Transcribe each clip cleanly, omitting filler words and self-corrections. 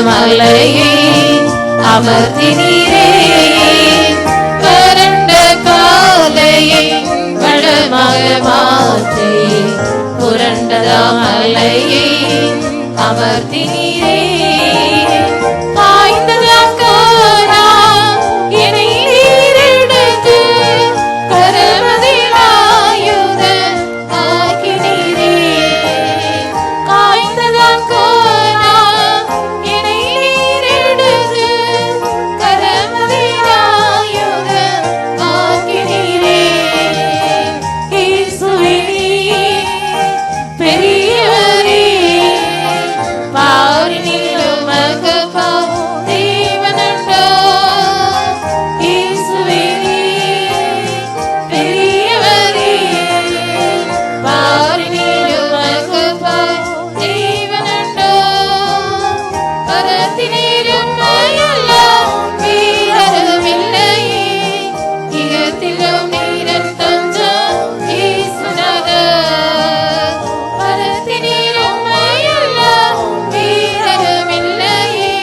மலையை அமர்த்தினீரே, வறண்ட பாலையை வளமாக மாற்றி புரண்டதா மலையை அமர்த்தினீரே. ஆய்ந்ததாம் காரா என்னை நீரெடுத்து கரமதில் ஆயுத ஆக்கினீரே. ஆய்ந்ததாம் காரா என்னை நீரெடுத்து கரமதில் ஆயுத ஆக்கினீரே. இயேசுவே பெரியவரே, பாரினில் உமக்கு தேவனுண்டோ. இயேசுவே பெரியவரே, பாரினில் உமக்கு தேவனுண்டோ. பரத்தினிலும் மயெல்லாம் வீரரும் இல்லையே, இகத்திலும் நீரன் தஞ்சம் இயேசுநாதா. பரத்தினிலும் மயெல்லாம் வீரரும் இல்லையே,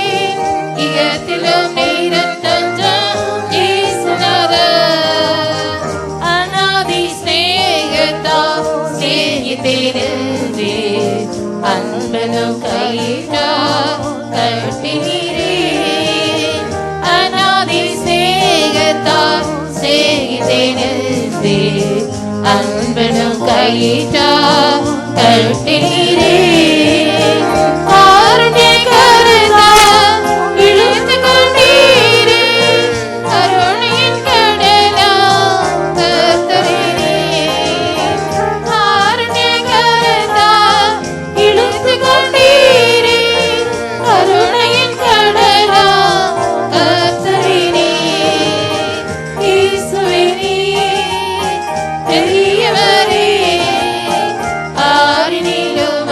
இகத்திலும் நீரன் தஞ்சம் இயேசுநாதா. அநாதி ஸ்நேகத்தால் ஸ்நேகித்தேனே, அன்பனும் கையிட்டா கட்டினீரே. அநாதி ஸ்நேகத்தால் ஸ்நேகித்தேனே, அன்பனும் கையிட்டா கட்டினீரே. காருண்ய கரத்தால் இழுத்து கொண்டீரே, கருணையின் கடலால் கர்த்தரே. காருண்ய கரத்தால் இழுத்து கொண்டீரே, கருணையின் கடலால் கர்த்தரே. இயேசுவே பெரியவரே, ஆரினிலும்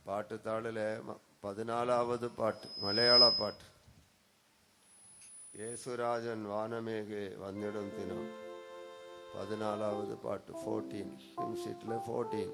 பாட்டுத்தாளில் 14வது பாட்டு, மலையாள பாட்டு. ஏசுராஜன் வானமேகே வந்திடும் தினம், 14வது பாட்டு, 14 ஹிம் ஷீட்ல 14.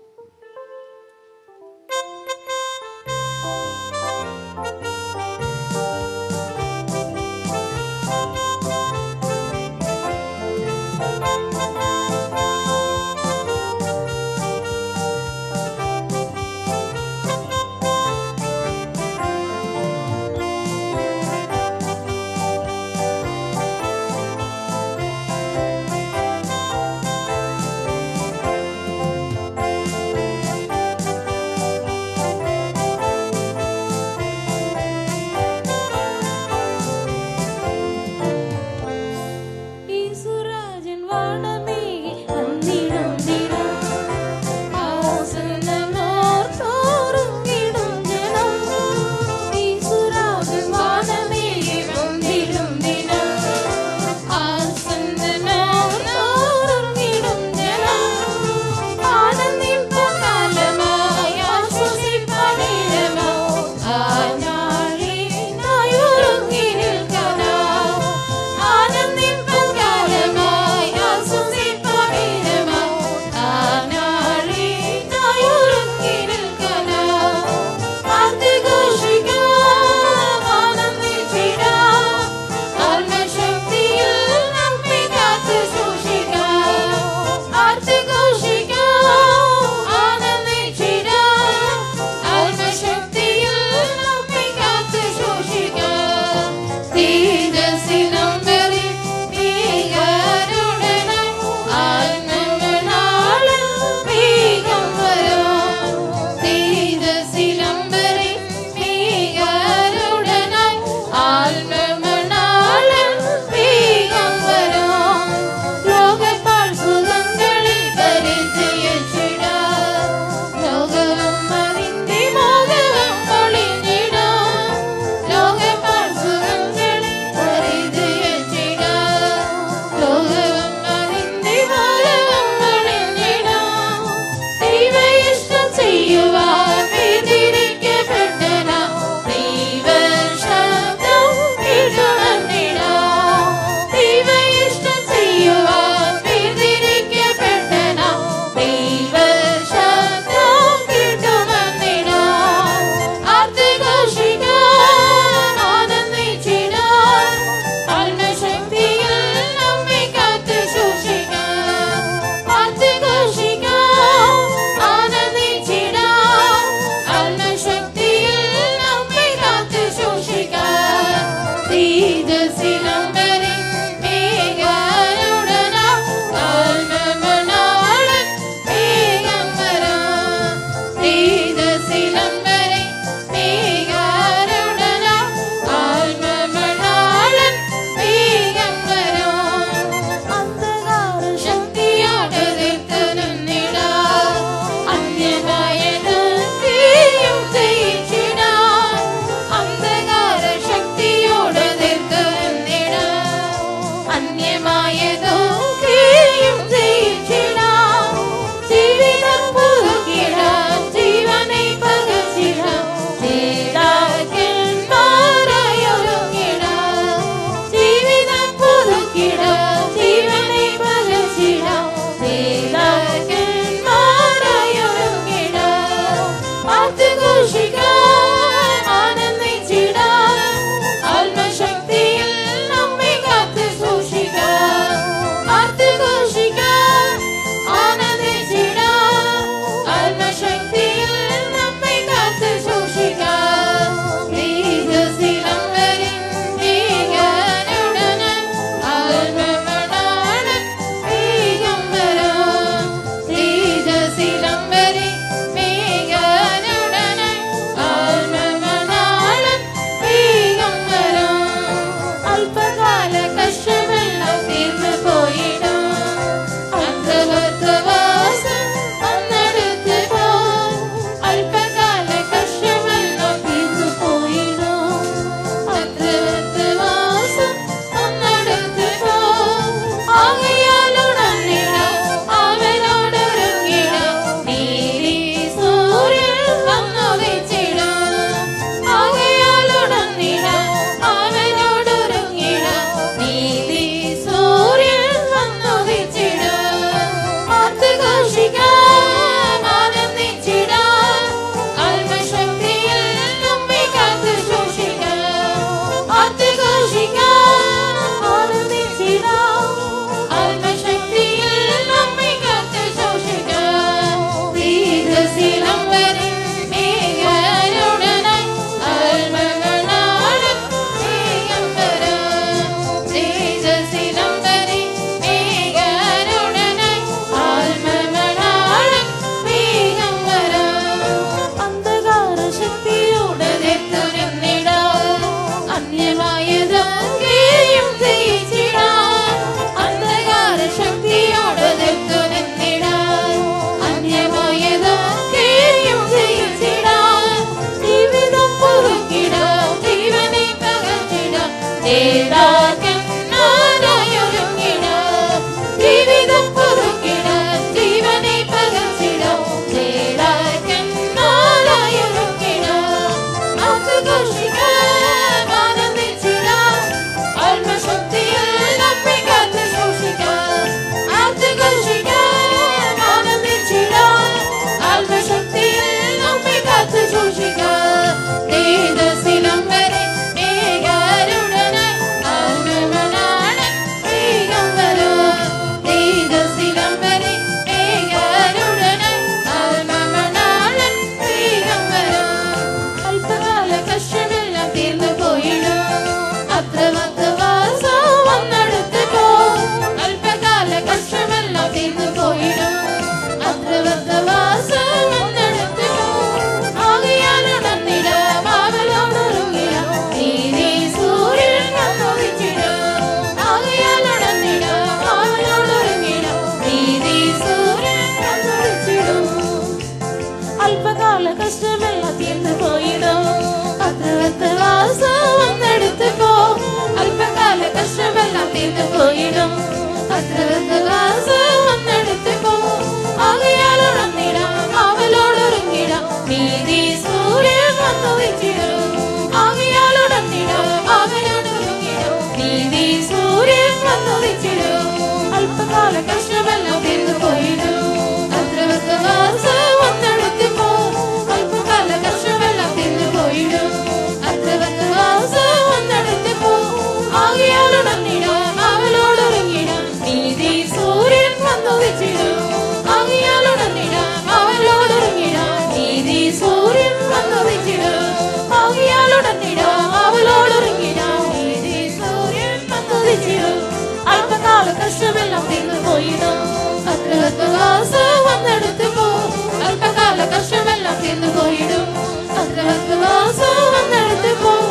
நமக்கு வாசம் வந்தெடுத்துப்போம்.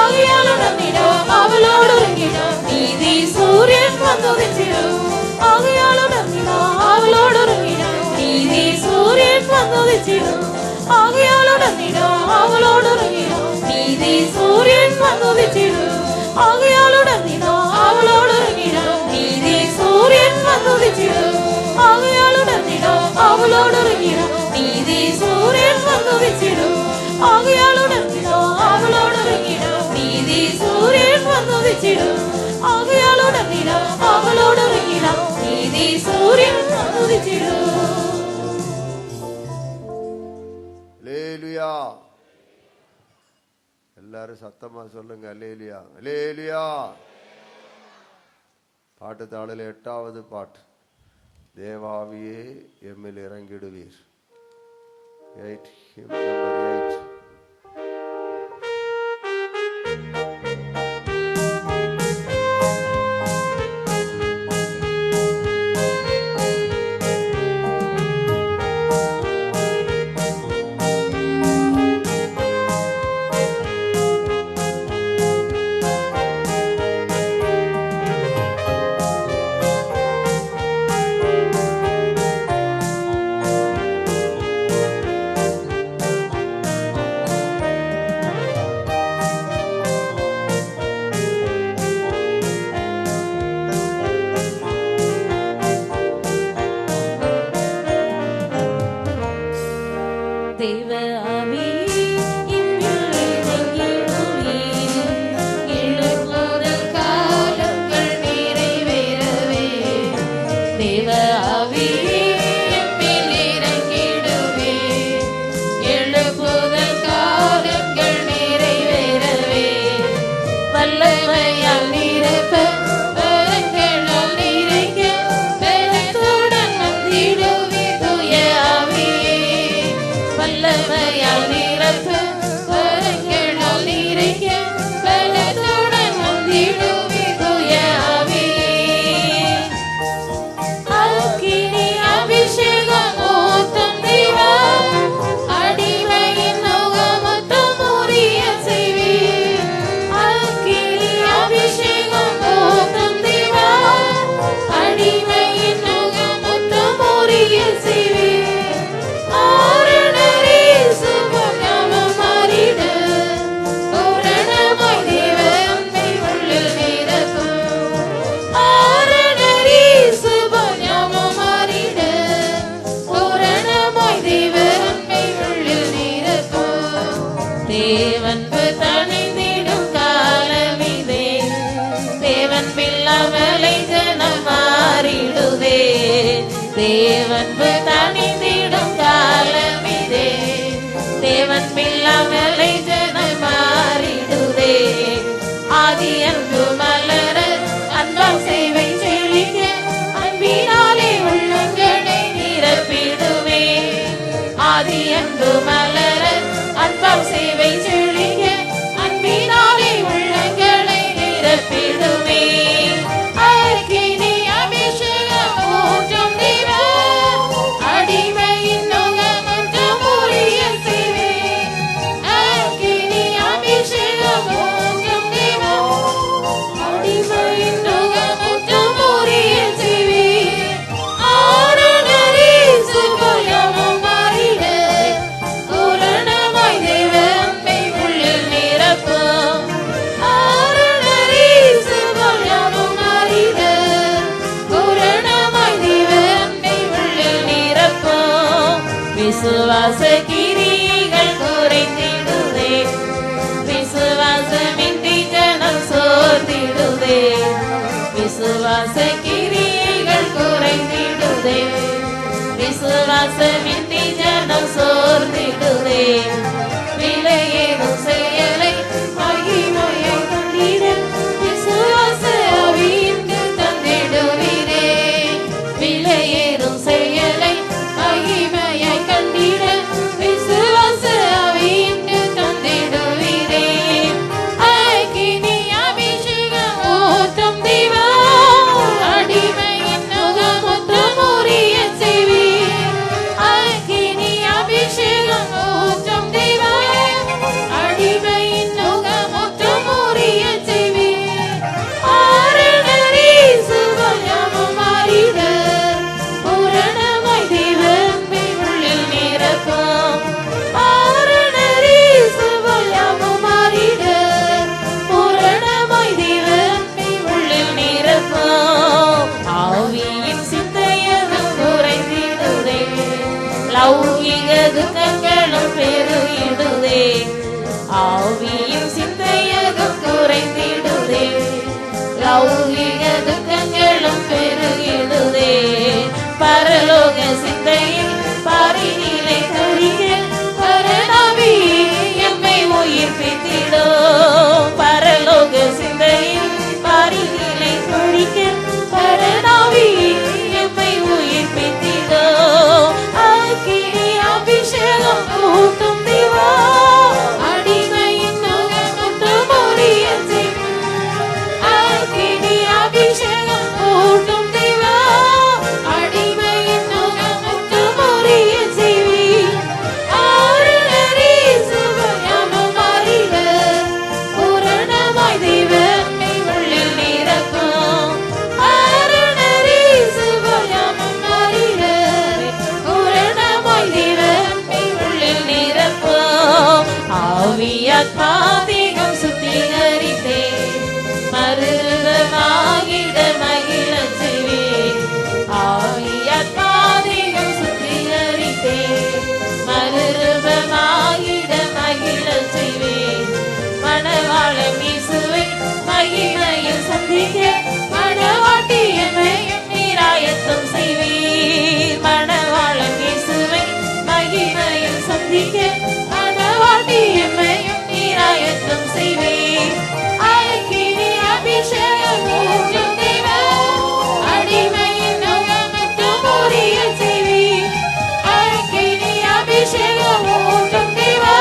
ஆகையால் உணர்ந்திடும் அவளோடு ஒருங்கிடும். நீதி சூரியன் வந்துதிச்சிடும். ஆகையால் உணர்ந்திடும் அவளோடு ஒருங்கிடும். நீதி சூரியன் வந்துதிச்சிடும். ஆகையால் உணர்ந்திடும் அவளோடு ஒருங்கிடும். நீதி சூரியன் வந்துதிச்சிடும். ஆகையால் உணர்ந்திடும் அவளோடு ஒருங்கிடும். நீதி சூரியன் வந்துதிச்சிடும். ஆகையால் உணர்ந்திடும் அவளோடு ஒருங்கிடும். நீதி சூரியன் வந்துதிச்சிடும். ஆகையால் உணர்ந்திடும் அவளோடு ஒருங்கிடும். நீதி சூரியன் வந்துதிச்சிடும். ஆகையால் உணர்ந்திடும் அவளோடு ஒருங்கிடும். நீதி சூரியன் வந்துதிச்சிடும். அல்லேலூயா. எல்லாரும் சத்தமா சொல்லுங்க அல்லேலூயா, அல்லேலூயா. பாட்டு தாளில் 8வது பாட்டு. தேவாவியே எம்மில் இறங்கிடுவீர். 8 hymn number 8. தேவன்பு தனிந்திடும் காலமிதே. தேவன் பிள்ளாமலை ஜனம் மாறிடுதே. ஆதி அன்பு மலர அன்பாம் சேவை செழிக்க அன்பினாலே உள்ளங்களை நிரப்பிடுவே. ஆதி அன்பு மலர அன்பாம் சேவை செழிக்க அன்பினாலே உள்ளங்களை நிரப்பிடுவே. விசுவாச கிரியைகள் குறைந்திடுதே. விசுவாசமின்றி ஜனம் சோர்ந்திடுதே. விசுவாச கிரியைகள் குறைந்திடுதே. விசுவாசமின்றி ஜனம் சோர்ந்திடுதே. விலையேறும் செயலை மகிமையை தந்திட விசுவாச ஆவியின்று தந்திடுவீரே. விலையேறும் செயலை மகிமையை கண்டிட விசுவாச ஆவியின்று தந்திடுவீரே. அக்கினி அபிஷேகம் ஊற்றும் தேவா. அடிமையின் நுகமுற்றம் முறிய செய்வீர். அக்கினி அபிஷேகம் ஊற்றும் தேவா. சுத்திகரித்தேன் மறுரூபமாகிட மகிழச் செய்வேன் ஆவியாத்மாதேகம் சுத்திகரித்தேன் மறுரூபமாகிட மகிழச் செய்வேன் மணவாளன் இயேசுவை மகிமையில் சந்திக்க மணவாட்டி என்னையும் நீராயத்தம் செய்வீர் மணவாளன் இயேசுவை மகிமையில் சந்திக்க மணவாட்டி என்னையும் நீராயத்தம் செய்வீர் அக்கினி அபிஷேகம் ஊற்றும் தேவா அடிமையின் நகமற்றும் முறியச் செய்வீர் அக்கினி அபிஷேகம் ஊற்றும் தேவா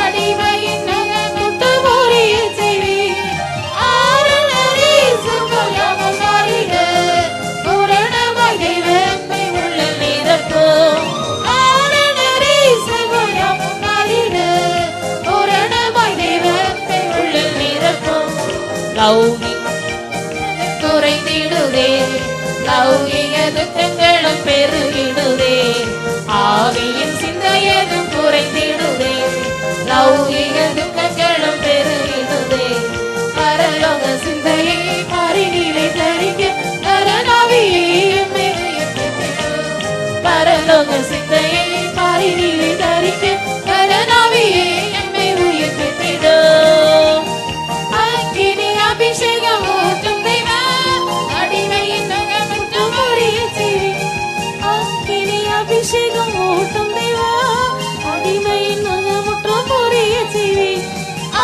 அடிமையின் நகமற்றும் முறியச் செய்வீர் ஆரணரே சுபலமும் மாறிட பூரணமாய் தெய்வத்தை உள்ள நிரப்பும் ஆரணரே சுபலமும் மாறிட பூரணமாய் தெய்வத்தை உள்ள நிரப்பும் லௌகிக குறைந்திடுதே லௌகிக துக்கங்களும் பெருகிடுதே ஆவியின் சிந்தையதும் குறைந்திடுதே லௌகிக துக்கங்களும் பெருகிடுதே பரலோக சிந்தையை மாறினிலை தரிக்க நரநாவியை எம்மை உயர்த்திடும் பரலோக சிந்தையை மாறினிலை தரிக்க நரநாவியை எம்மை உயர்த்திடும் அக்கினி அபிஷேகம் ஊற்றும் தெய்வா அடிமையின் நகமற்றும் முறியச் செய்வீர் அக்கினி அபிஷேகம் ஊற்றும் தெய்வா அடிமையின் நகமற்றும் முறியச் செய்வீர்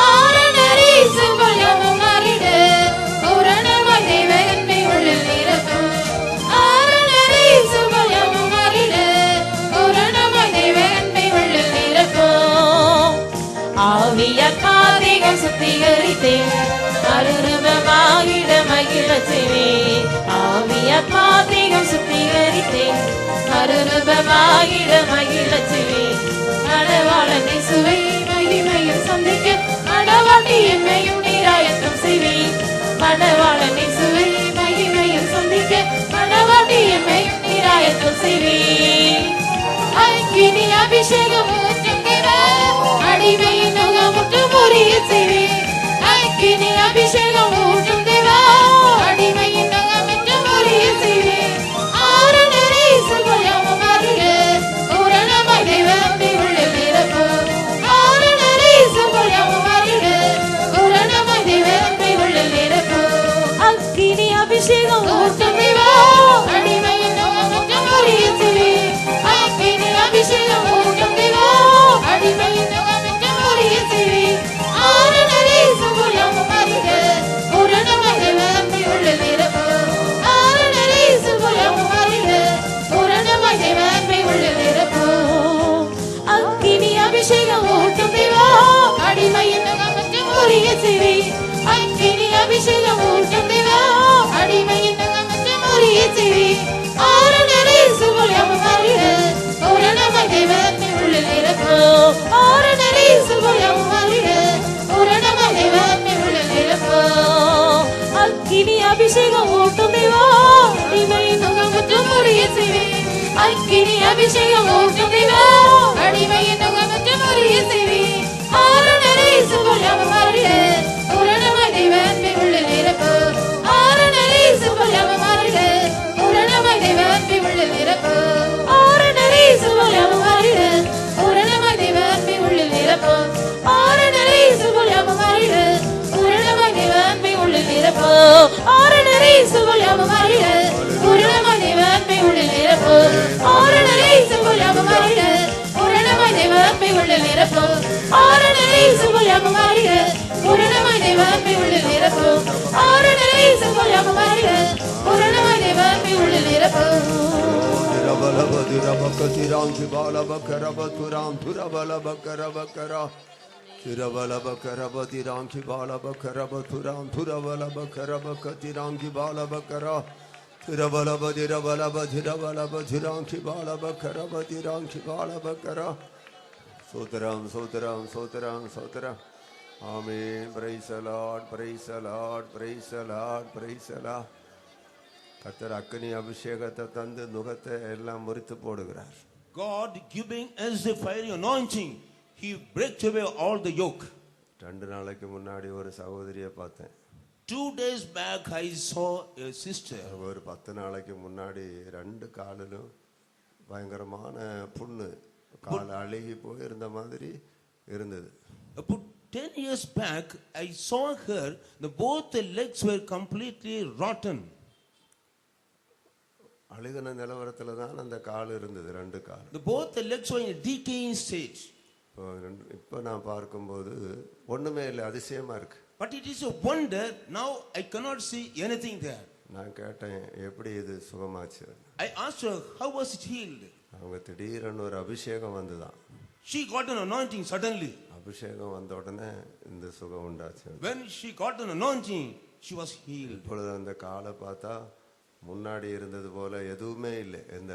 ஆரணரே சுபலமும் மாறிட பூரணமாய் தெய்வத்தை உள்ளில் நிரப்பும் ஆரணரே சுபலமும் மாறிட பூரணமாய் தெய்வத்தை உள்ளில் நிரப்பும் ஆவியாத்மாதேகம் சுத்திகரித்தேன் மறுரூபமாகிட மகிழச் செய்வேன் ஆவியாத்மாதேகம் சுத்திகரித்தேன் மறுரூபமாகிட மகிழச் செய்வேன் மணவாளன் இயேசுவை மகிமையில் சந்திக்க மணவாட்டி என்னையும் நீராயத்தம் செய்வேன் மணவாளன் இயேசுவை மகிமையில் சந்திக்க மணவாட்டி என்னையும் நீராயத்தம் செய்வேன் அக்கினி அபிஷேகம் ஊற்றும் தேவா அடிமையின் நகமற்றும் முறியச் செய்வேன் அக்கினி அபிஷேகம் ஊற்றும் தேவா அடிமையின் நகமற்றும் முறியச் செய்வேன் ஆரணரே சுபலமும் மாறிட பூரணமாய் தெய்வத்தை உள்ளில் நிரப்பும் ஆரணரே சுபலமும் மாறிட பூரணமாய் தெய்வத்தை உள்ளில் நிரப்பும் அக்கினி அபிஷேகம் ஊற்றும் தேவா அடிமையின் நகமற்றும் முறியச் செய்வேன் அக்கினி அபிஷேகம் ஊற்றும் தேவா அடிமையின் நகமற்றும் முறியச் செய்வேன் ஆரணரே சுபலமும் மாறிட பூரணமாய் தெய்வத்தை உள்ளில் நிரப்பும் ஆரணரே சுபலமும் மாறிட பூரணமாய் தெய்வத்தை உள்ளில் நிரப்பும் அக்கினி அபிஷேகம் ஊற்றும் தேவா அடிமையின் நகமற்றும் முறியச் செய்வேன் அக்கினி அபிஷேகம் ஊற்றும் தேவா அடிமையின் நகமற்றும் முறியச் செய்வேன் ஆரணரே சுபலமும் மாறிட பூரணமாய் தெய்வத்தை உள்ளில் நிரப்பும் ஆரணரே சுபலமும் மாறிட பூரணமாய் தெய்வத்தை உள்ளில் நிரப்பும் அக்கினி அபிஷேகம் ஊற்றும் தேவா அடிமையின் நகமற்றும் முறியச் செய்வேன் அக்கினி அபிஷேகம் ஊற்றும் தேவா அடிமையின் நகமற்றும் முறியச் செய்வேன் ஆரணரே சுபலமும் மாறிட பூரணமாய் தெய்வத்தை உள்ளில் நிரப்பும் ஆரணரே சுபலமும் மாறிட பூரணமாய் தெய்வத்தை உள்ளில் நிரப்பும் ஆரணரே சுபலமும் மாறிட பூரணமாய் தெய்வத்தை உள்ளில் நிரப்பும் ஆரணரே சுபலமும் மாறிட பூரணமாய் தெய்வத்தை உள்ளில் நிரப்பும் ஆரணரே சுபலமும் மாறிட பூரணமாய் தெய்வத்தை உள்ளில் நிரப்பும் ஆரணரே சுபலமும் மாறிட பூரணமாய் தெய்வத்தை உள்ளில் நிரப்பும் ஆரணரே சுபலமும் மாறிட பூரணமாய் தெய்வத்தை உள்ளில் நிரப்பும் ஆரணரே சுபலமும் மாறிட பூரணமாய் தெய்வத்தை உள்ளில் நிரப்பும் Sotram, Sotram, Sotram, Sotram. Amen. Praise the Lord, praise the Lord, praise the Lord, praise the Lord. கர்த்தர் அக்கினி அபிஷேகத்தை தந்து நுகத்தை எல்லாம் முறித்து போடுகிறார். God giving us the fiery anointing, He breaks away all the yoke. 2 நாளைக்கு முன்னாடி ஒரு சகோதரியை பார்த்தேன். 2 days back I saw a sister. ஒரு 10 நாளைக்கு முன்னாடி 2 காலிலும் பயங்கரமான புண்ணு, கால் அழுகி போயிருந்த மாதிரி இருந்தது. About 10 years back I saw her, both the legs were completely rotten. அழுகின நிலவரத்துல தான் அந்த கால் இருந்தது, 2 கால். Both the legs were in a decaying stage. இப்போ நான் பார்க்கும்போது ஒண்ணுமே இல்லை, அதிசயமா இருக்கு. But it is a wonder, now I cannot see anything there. நான் கேட்டேன், எப்படி இது சுகமாச்சு? I asked her, how was it healed? அவங்க திடீரென்னு ஒரு அபிஷேகம் வந்துதான். She got an anointing suddenly. அபிஷேகம் வந்த உடனே இந்த சுகம் உண்டாச்சு. When she got an anointing, she was healed. இப்பொழுது அந்த காலை பார்த்தா முன்னாடி இருந்தது போல எதுவுமே இல்லை. இந்த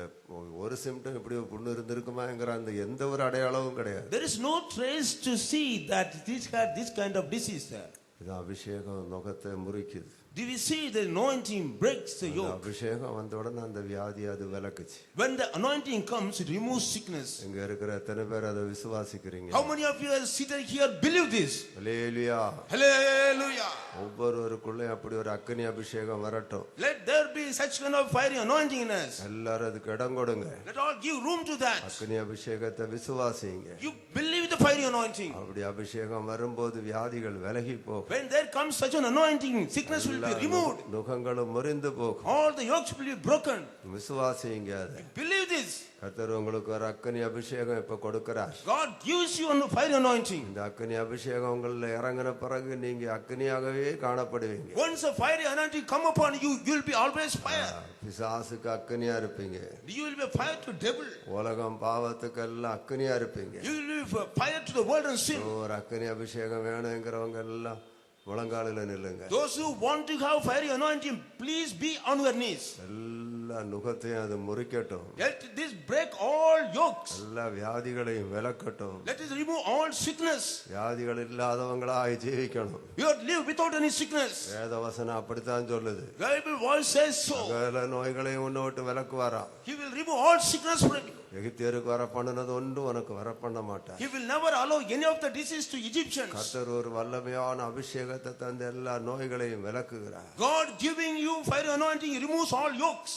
ஒரு சிம்டம் இப்படி புண்ணு இருந்திருக்குமாங்கிற அந்த எந்த ஒரு அடையாளமும் கிடையாது. There is no trace to see that this had this kind of disease there. இது அபிஷேகம் நுகத்தை முறிக்குது. Do we see the anointing breaks the yoke? அபிஷேகம் வந்த உடனே அந்த வியாதி அது விலக்குச்சு. When the anointing comes, it removes sickness. இங்க இருக்கிற எத்தனை பேர் அதை விசுவாசிக்கிறீங்க? How many of you are seated here believe this? Hallelujah, Hallelujah. ஒவ்வொருவருக்குள்ளே அப்படி ஒரு அக்கினி அபிஷேகம் வரட்டும். Let there be such kind of fiery anointing in us. எல்லாரும் அதுக்கு இடம் கொடுங்க. Let all give room to that. அக்கினி அபிஷேகத்தை விசுவாசிங்க. You believe the fiery anointing. அப்படி அபிஷேகம் வரும்போது வியாதிகள் விலகி போகும். When there comes such an anointing, sickness will be removed. நுகங்களும் முறிந்து போகும். All the yokes will be broken. விசுவாசிங்க அதை. Believe this. கர்த்தர் உங்களுக்கு ஒரு அக்கினி அபிஷேகம் இப்ப கொடுக்கிறார். God gives you a fiery anointing. இந்த அக்கினி அபிஷேகம் உங்கள இறங்கின பிறகு நீங்க அக்கினியாகவே காணப்படுவீங்க. Once a fiery anointing come upon you, you will be always fire. பிசாசுக்கு அக்கினியா இருப்பீங்க. You will be fire to devil. உலகம் பாவத்துக்கு எல்லாம் அக்கினியா இருப்பீங்க. You will be fire to the world and sin. ஒரு அக்கினி அபிஷேகம் வேணுங்கிறவங்க எல்லாம் முழங்காலில நில்லுங்க. Those who want to have fiery anointing, please be on your knees. எல்லா நுகத்தையும் அது முறிக்கட்டும். Let this break all yokes. எல்லா வியாதிகளையும் விலக்கட்டும். Let it remove all sickness. வியாதிகள் இல்லாதவங்களாய் ஜீவிக்கணும். You live without any sickness. வேதவசனம் அப்படித்தான் சொல்லுது. Bible voice says so. சகல நோய்களையும் உன்னை விட்டு விலக்குவாராம். He will remove all sickness from you. எகிப்தியருக்கு வர பண்ணனது ஒன்றும் உனக்கு வர பண்ண மாட்டார். He will never allow any of the disease to Egyptians. கர்த்தர் ஒரு வல்லமையான அபிஷேகத்தை தந்து எல்லா நோய்களையும் விலக்குகிறார். God giving you fire anointing removes all yokes.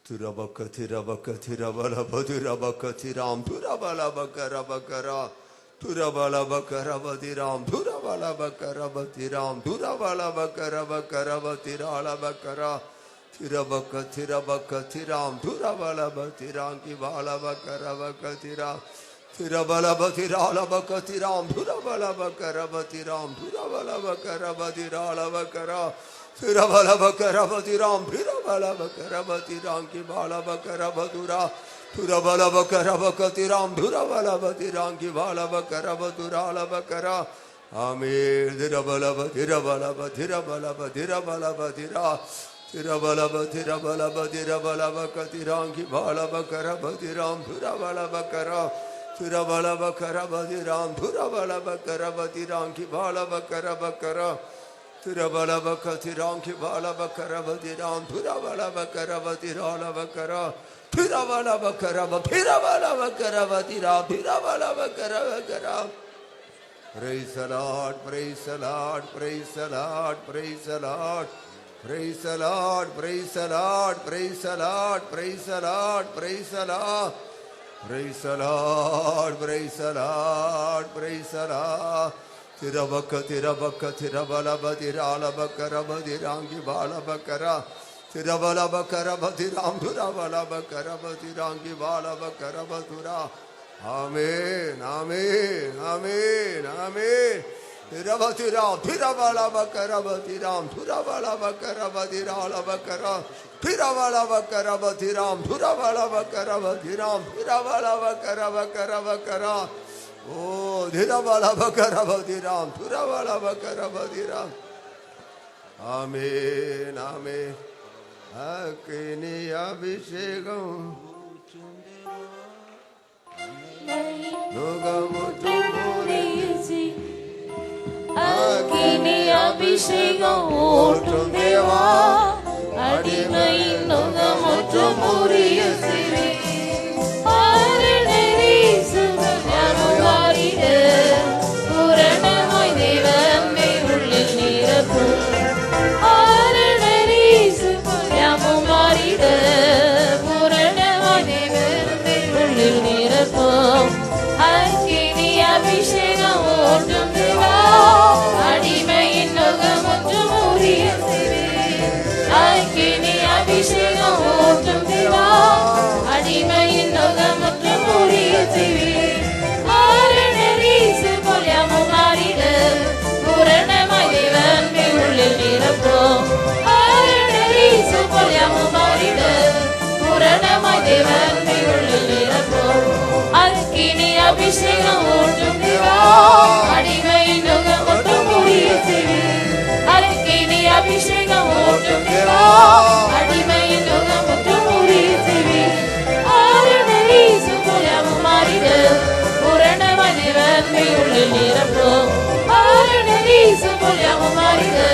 திரபக்க திரபக்க திரபலப திரபக்க திராம் துரபலபக்க ரபக்கரா துரபலபக்க ரபதிராம் துரபலபக்க ரபதிராம் துரபலபக்க ரபக்க ரபதிராலபக்கரா திரபக்க திரபக்க திராம் துரபலப திராங்கி பாலபக்க ரபக்க திரா திரபலப திராலபக்க திராம் துரபலபக்க ரபதிராம் துரபலபக்க ரபதிராலபக்கரா திரபலபக்க ரபதிராம் திரபலபக்க ரபதிராங்கி பாலபக்க ரபதுரா துரபலபக்க ரபக்க திராம் துரபலப திராங்கி பாலபக்க ரபதுராலபக்கரா ஆமே திரபலப திரபலப திரபலப திரபலப திரா திரபலப திரபலப திரபலபக்க திராங்கி பாலபக்க ரபதிராம் துரபலபக்கரா திரபலபக்க ரபதிராம் துரபலபக்க ரபதிராங்கி பாலபக்க ரபக்கரா திரபலபக்க திராங்கி பாலபக்க ரபதிராம் துரபலபக்க ரபதிராலபக்கரா திரபலபக்க ரப திரபலபக்க ரபதிரா திரபலபக்க ரபக்கரா. Praise the Lord, praise the Lord, praise the Lord, praise the Lord, praise the Lord, praise the Lord, praise the Lord, praise the Lord, praise the Lord, praise the Lord, praise the Lord, praise the Lord. Tirabaka tirabaka tirabalaba tiralabaka rabadirangi balabakara tirabalabaka rabadiram durabalabaka rabadirangi balabaka rabadura. Amen, amen, amen, amen. Tirabatiram tirabalabaka rabadiram durabalabaka rabadiralabakara tirabalabaka rabadiram durabalabaka rabadiram tirabalabaka rabakara. Oh, dhirabalabaka rabadiram dhirabalabaka rabadiram. Amen, amen. Akini abhishekam நுகமுற்றுமுறியுச்சி அக்கினி அபிஷேகம் ஊற்றும் தேவா அடிமையின் நுகமுற்றுமுறியுச்சி அருணரி சுகமாரிட பூரணமாய் தேவ போலவும் மாறிடு பூரணமாய் தேவன்மை உள்ளில் நிரப்பும் அக்கினி அபிஷேகம் ஊற்றும் தேவா அடிமை நுகம் மட்டும் முறிய செய்வீர் அக்கினி அபிஷேகம் ஊற்றும் தேவா அடிமை நுகம் மட்டும் முறிய செய்வீர் ஆரணை போலவும் மாறிடு பூரணமாய் தேவன்மை உள்ளில் நிரப்பும் ஆரணை போலவும் மாறிடு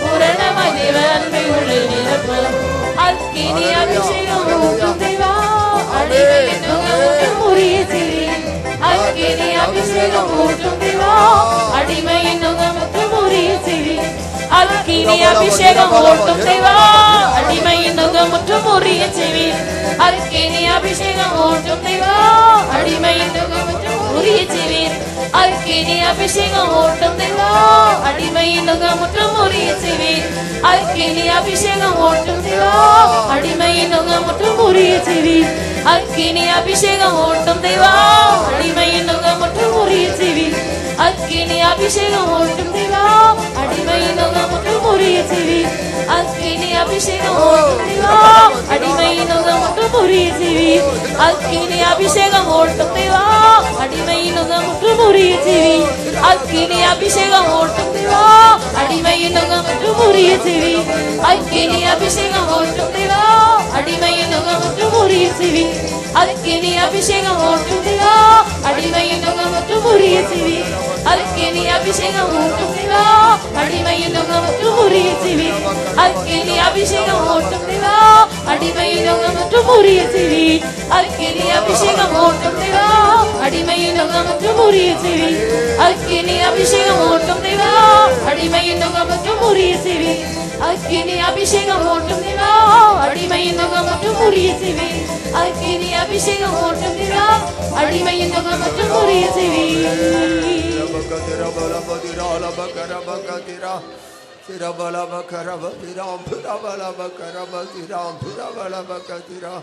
பூரணமாய் தேவன்மை உள்ளில் நிரப்பும் அக்கினி அபிஷேகம் ஊற்றும் தேவா அடிமை நுகம் முறிய செய்வீர் அக்கினி அபிஷேகம் ஊற்றும் தேவா அடிமை நுகம் முறிய செய்வீர் அக்கினி அபிஷேகம் ஊற்றும் தேவா அடிமை நுகம் முறிய செய்வீர் அக்கினி அபிஷேகம் ஊற்றும் தேவா அடிமை நுகம் முறிய செய்வீர் அக்கினி அபிஷேகம் ஊற்றும் தேவா அடிமை நுகம் முறிய செய்வீர் அக்கினி அபிஷேகம் ஊற்றும் தேவா அடிமை நுகம் முறிய செய்வீர் அக்கினி அபிஷேகம் ஊற்றும் தேவா அடிமை நுகம் முறிய செய்வீர் அக்கினி அபிஷேகம் ஊற்றும் தேவா அடிமை நுகம் முறிய செய்வீர் அக்கினி அபிஷேகம் ஊற்றும் தேவா அடிமை நுகம் முறிய செய்வீர் அக்கினி அபிஷேகம் ஊற்றும் தேவா அடிமை நுகம் முறிய செய்வீர் அக்கினி அபிஷேகம் ஊற்றும் தேவா அடிமை நுகம் முறிய செய்வீர் அக்கினி அபிஷேகம் ஊற்றும் தேவா அடிமை நுகம் முறிய செய்வீர் அக்கினி அபிஷேகம் ஊற்றும் தேவா அடிமை நுகம் முறிய செய்வீர் அக்கினி அபிஷேகம் ஊற்றும் தேவா அடிமை நுகம் முறிய செய்வீர் அக்கினி அபிஷேகம் ஊற்றும் தேவா அடிமை நுகம் முறிய செய்வீர் அக்கினி அபிஷேகம் ஊற்றும் தேவா அடிமை நுகம் முறிய செய்வீர் அக்கினி அபிஷேகம் ஊற்றும் தேவா அடிமை நுகம் முறிய செய்வீர் அக்கினி அபிஷேகம் ஊற்றும் தேவா அடிமை நுகம் முறிய செய்வீர் அக்கினி அபிஷேகம் ஊற்றும் தேவா அடிமை நுகம் முறிய செய்வீர் Tirabala bakaraba tiram tirabala bakaraba tiram tirabala bakatira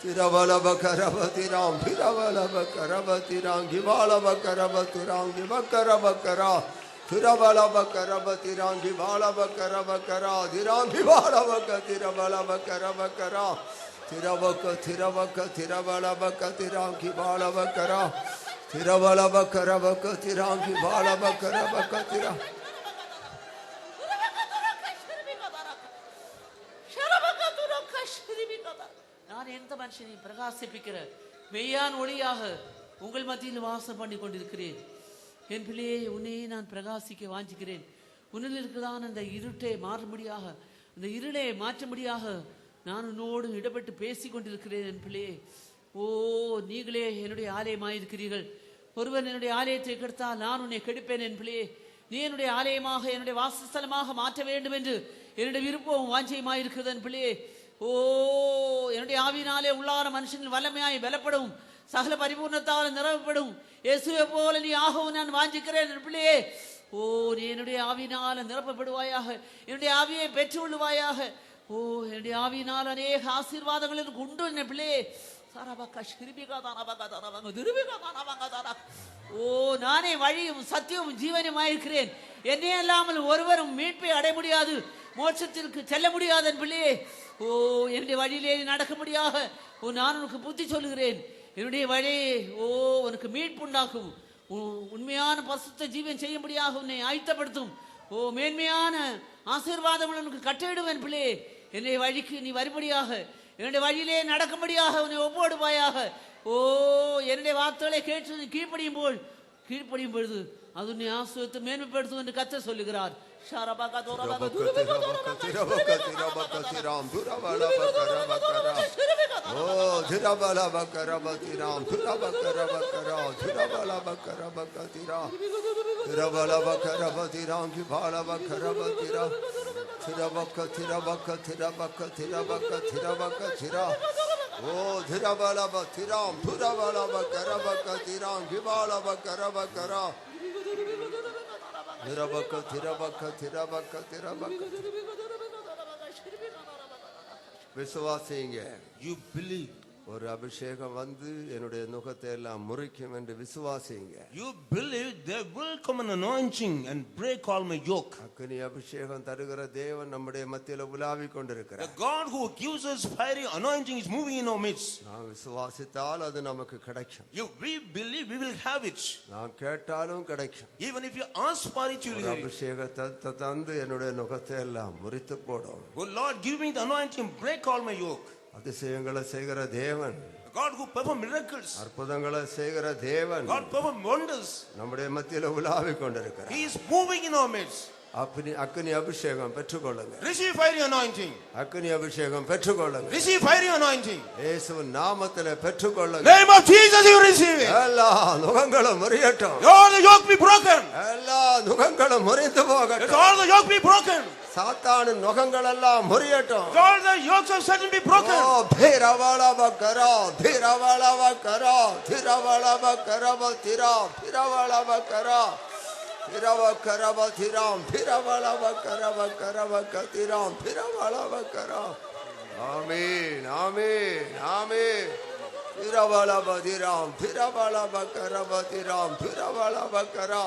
tirabala bakaraba tiram tirabala bakaraba tiram gibala bakaraba tiram gibakaraba kara tirabala bakaraba tiram gibala bakaraba kara tiram gibala bakatirabala bakaraba kara tirabaka tirabaka tirabala bakatiram gibala bakara tirabala bakaraba tiram gibala bakaraba katira நான் எந்த மனுஷனை பிரகாசிப்பிக்கிற மெய்யான ஒளியாக உங்கள் மத்தியில் வாசம் பண்ணி கொண்டிருக்கிறேன். என் பிள்ளையே, உன்னையே நான் பிரகாசிக்க வாஞ்சிக்கிறேன். உன்னில் இருக்கிறதான அந்த இருட்டை மாறும்படியாக, அந்த இருளை மாற்றும்படியாக நான் உன்னோடு இடப்பட்டு பேசி கொண்டிருக்கிறேன். என் பிள்ளையே, ஓ நீங்களே என்னுடைய ஆலயமாயிருக்கிறீர்கள். ஒருவன் என்னுடைய ஆலயத்தை கெடுத்தால் நான் உன்னை கெடுப்பேன். என் பிள்ளையே, நீ என்னுடைய ஆலயமாக என்னுடைய வாசஸ்தலமாக மாற்ற வேண்டும் என்று என்னுடைய விருப்பம் வாஞ்சையுமாயிருக்கிறது. என் பிள்ளையே, ஓ என்னுடைய ஆவியினாலே உள்ளான மனுஷன் வல்லமையாய் பலப்படும், சகல பரிபூர்ணத்தால் நிரப்பப்படும். இயேசுவை போல நீ ஆகவும் நான் வாஞ்சிக்கிறேன். என் பிள்ளையே, ஓ நீ என்னுடைய ஆவியினால் நிரப்பப்படுவாயாக, என்னுடைய ஆவியை பெற்றுள்ளுவாயாக. ஓ என்னுடைய ஆவியினால் அநேக ஆசீர்வாதங்கள் எனக்கு உண்டு. என் பிள்ளையே, ஓ நானே வழியும் சத்தியமும் ஜீவனுமாயிருக்கிறேன். என்னே அல்லாமல் ஒருவரும் மீட்பை அடைய முடியாது, மோட்சத்திற்கு செல்ல முடியாது. என் பிள்ளையே, ஓ என்னுடைய வழியிலே நடக்க முடியாக ஓ நான் உனக்கு புத்தி சொல்லுகிறேன். என்னுடைய வழியே ஓ உனக்கு மீட்பு உண்டாக்கும், உண்மையான பரிசுத்த ஜீவன் செய்யும்படியாக உன்னை ஆயத்தப்படுத்தும். ஓ மேன்மையான ஆசீர்வாதம் உனக்கு கட்டளையிடுவேன். பிள்ளையே, என்னுடைய வழிக்கு நீ வரும்படியாக, என்னுடைய வழியிலே நடக்கும்படியாக உன்னை ஒப்புடுவாயாக. ஓ என்னுடைய வார்த்தைகளை கேட்டு நீ கீழ்ப்படியும் பொழுது அது உன்னை ஆசீர்வதித்து மேன்மைப்படுத்தும் என்று கர்த்தர் சொல்லுகிறார். Oh, Thirabala Batiram, Purabala Bakarabaka Tiram, Gibala Bakarabakara. Tirabaka, Tirabaka, Tirabaka, Tirabaka. Viswasing. You believe. ஒரு அபிஷேகம் வந்து என்னுடைய நுகத்தை எல்லாம் முறிக்கும் என்று விசுவாசிங்க. You believe there will come an anointing and break all my yoke. அக்கினி அபிஷேகம் தருகிற தேவன் நம்முடைய மத்தியில உலாவிக் கொண்டிருக்கிறார். The God who gives us fiery anointing is moving in our midst. நாம் விசுவாசித்தால் அது நமக்கு கிடைக்கும். If we believe, we will have it. நாம் கேட்டாலும் கிடைக்கும். Even if you ask for it, you will have it. அபிஷேகத்தை தந்து என்னுடைய நுகத்தை எல்லாம் முறித்து போடும். Oh Lord, give me the anointing, break all my yoke. அதிசயங்களை செய்கிற தேவன், God who perform miracles, அற்புதங்களை செய்கிற தேவன், God perform wonders, நம்முடைய மத்தியில உலாவிக் கொண்டிருக்கிறார். He is moving in our midst. அக்கினி அபிஷேகம் பெற்றுக்கொள்ளுங்க. Receive fiery anointing. அக்கினி அபிஷேகம் பெற்றுக்கொள்ளுங்க. Receive fiery anointing. இயேசுவின் நாமத்திலே பெற்றுக்கொள்ளுங்க. Name of Jesus you receive it. எல்லா நுகங்களும் முறியட்டும். All the yoke be broken. எல்லா நுகங்களும் முறிந்து Let போகட்டும். all the yoke be broken. சாத்தானின் நுகங்கள் எல்லாம் முறியட்டும். Let all the yokes of Satan be broken. ஓ பீரவளவகரா பீரவளவகரா திரவளவகரவ திரா பீரவளவகரா பீரவகரவ திராம் பீரவளவகரவ கரவ கதிராம் பீரவளவகரா. ஆமென் ஆமென் ஆமென். பீரவளவதிராம் பீரவளவகரவ திராம் பீரவளவகரா.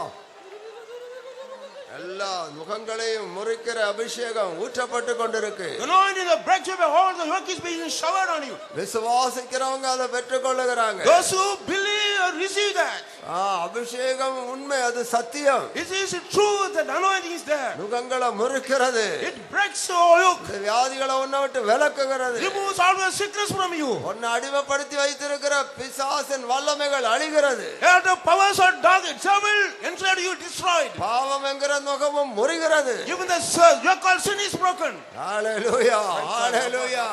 எல்லா முகங்களையும் முறிக்கிற அபிஷேகம் ஊற்றப்பட்டு கொண்டிருக்கு. Anointing the breakthrough of all the yoke is being showered on you. விசுவாசிக்கிறவங்க அதை பெற்றுக்கொள்ளுகிறாங்க. Those who believe or receive that. அபிஷேகம் உண்மை, அது சத்தியம். It is true that anointing is there. முகங்களை முறிக்கிறது. It breaks all yoke. இந்த வியாதிகளை உன்னை விட்டு விலக்குகிறது. Removes all the sickness from you. உன்னை அடிமைப்படுத்தி வைத்திருக்கிற பிசாசின் வல்லமைகள் அழிகிறது. And the powers of darkness will inside you destroyed. பாவம் என்கிற நுகமும் முறிகிறது. Even the yoke called sin is broken. ஹalleluya ஹalleluya.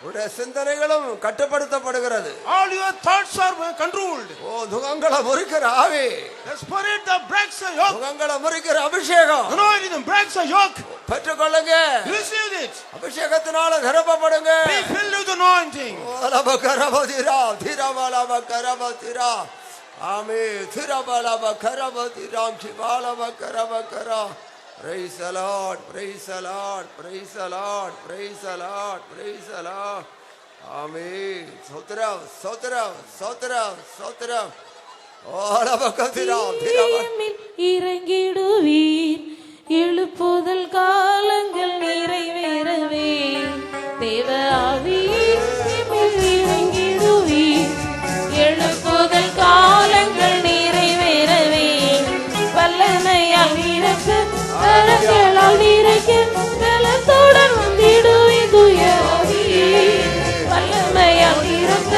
உடைய சிந்தனைகளும் கட்டுப்படுத்தப்படுகிறது. All your thoughts are controlled. ஓ நுகங்களை முறிக்கிற ஆவி, The spirit that breaks the yoke. நுகங்களை முறிக்கிற அபிஷேகம் Anointing breaks the yoke. பெற்றுக்கொள்ளுங்க. Receive it. அபிஷேகத்தினால நிரப்பப்படுங்க. Be filled with anointing. ஓலபகரபதிரா திரவலபகரபதிரா. Amen. திரவலபகரபதிராம் சிவாலபகரபகரா. Praise the Lord, praise the Lord, praise the Lord, praise the Lord, praise the Lord. ஆமென். ஸ்தோத்திரம் ஸ்தோத்திரம் ஸ்தோத்திரம் ஸ்தோத்திரம். ஓலபகதிராம் திரவ இறங்கிடுவீர், எழுப்புதல் காலங்கள் நிறைவேறவே தேவ ஆவியே இறங்கிடுவீர், எழுப்புதல் காலங்கள் நிறைவேறவே வல்லமையால் நிரப்ப கரங்களால் நிறைக்க பலத்துடன் வந்திடுவீர் தூய ஆவியே. வல்லமையால் நிரப்ப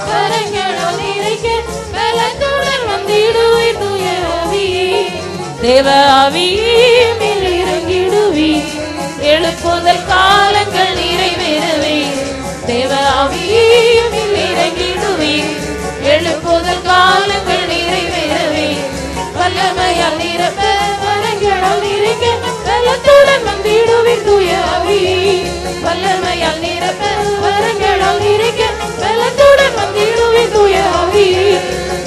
கரங்களால் நிறைக்க பலத்துடன் வந்திடுவீர் தூய ஆவியே. தேவ ஆவியே மேல் இறங்கிடுவீர், எழுப்புதல் காலங்கள் நிறைவேறவே தேவ ஆவியே மேல் இறங்கிடுவீர், எழுப்புதல் காலங்கள் நிறைவேறவே வல்லமையால் நிரப்ப வரங்களால் நிறைக்க பலத்துடன் வந்திடுவீர் தூய ஆவியே. வல்லமையால் நிரப்ப வரங்களால் நிறைக்க பலத்துடன் வந்திடுவீர் தூய ஆவியே.